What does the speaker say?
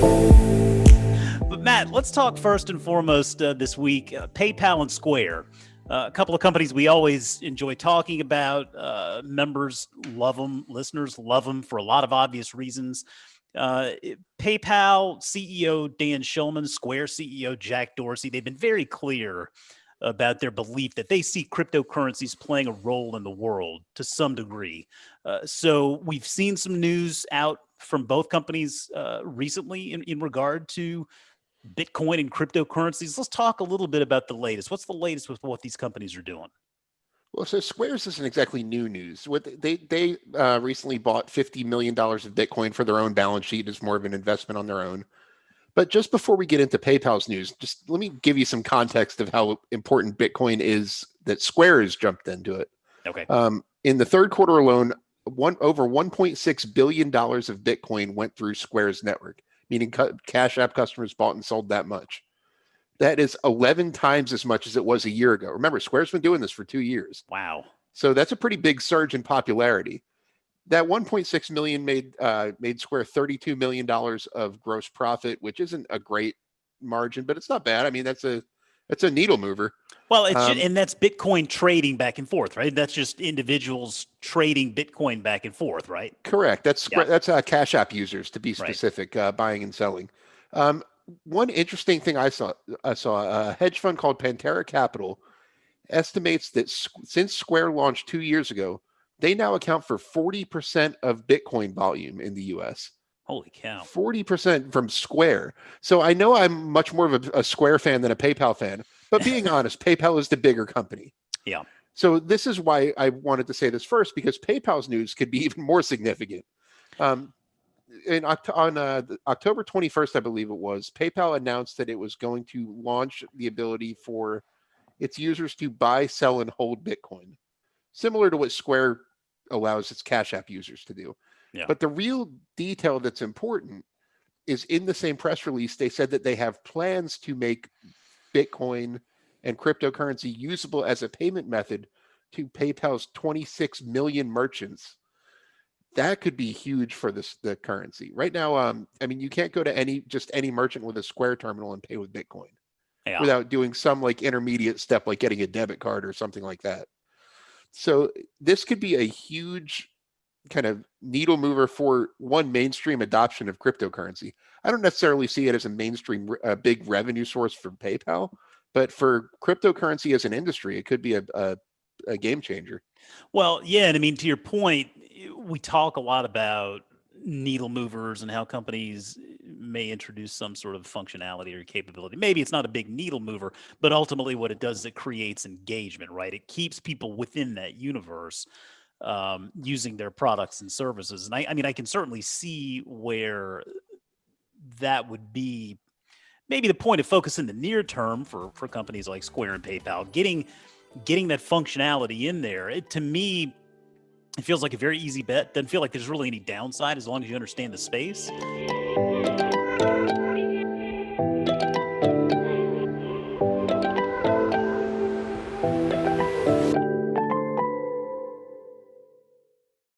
But Matt, let's talk first and foremost this week, PayPal and Square. A couple of companies we always enjoy talking about. Members love them, listeners love them for a lot of obvious reasons. PayPal CEO Dan Schulman, Square CEO Jack Dorsey, they've been very clear about their belief that they see cryptocurrencies playing a role in the world to some degree. So we've seen some news out from both companies recently in regard to Bitcoin and cryptocurrencies. Let's talk a little bit about the latest. What's the latest with what these companies are doing? Well, so Square's isn't exactly new news. What they recently bought $50 million of Bitcoin for their own balance sheet as more of an investment on their own. But just before we get into PayPal's news, just let me give you some context of how important Bitcoin is that Square has jumped into it. Okay. In the third quarter alone, over $1.6 billion of Bitcoin went through Square's network, meaning Cash App customers bought and sold that much. That is 11 times as much as it was a year ago. Remember, Square's been doing this for 2 years. Wow. So that's a pretty big surge in popularity. That 1.6 million made Square $32 million of gross profit, which isn't a great margin, but it's not bad. I mean, that's a needle mover. Well, and that's Bitcoin trading back and forth, right? That's just individuals trading Bitcoin back and forth, right? Correct. That's Cash App users, to be specific, buying and selling. One interesting thing I saw a hedge fund called Pantera Capital estimates that since Square launched 2 years ago, they now account for 40% of Bitcoin volume in the US. Holy cow. 40% from Square. So I know I'm much more of a Square fan than a PayPal fan, but being honest, PayPal is the bigger company. Yeah. So this is why I wanted to say this first, because PayPal's news could be even more significant. On October 21st, I believe it was, PayPal announced that it was going to launch the ability for its users to buy, sell, and hold Bitcoin, similar to what Square allows its Cash App users to do. Yeah. But the real detail that's important is in the same press release, they said that they have plans to make Bitcoin and cryptocurrency usable as a payment method to PayPal's 26 million merchants. That could be huge for the currency. Right now, I mean, you can't go to any merchant with a Square terminal and pay with Bitcoin without doing some like intermediate step, like getting a debit card or something like that. So this could be a huge kind of needle mover for mainstream adoption of cryptocurrency. I don't necessarily see it as a mainstream, big revenue source for PayPal, but for cryptocurrency as an industry, it could be a game changer. Well, yeah, and I mean, to your point, we talk a lot about needle movers and how companies may introduce some sort of functionality or capability. Maybe it's not a big needle mover, but ultimately what it does is it creates engagement, right? It keeps people within that universe using their products and services. And I mean, I can certainly see where that would be maybe the point of focus in the near term for companies like Square and PayPal, getting that functionality in there. To me, it feels like a very easy bet. Doesn't feel like there's really any downside as long as you understand the space.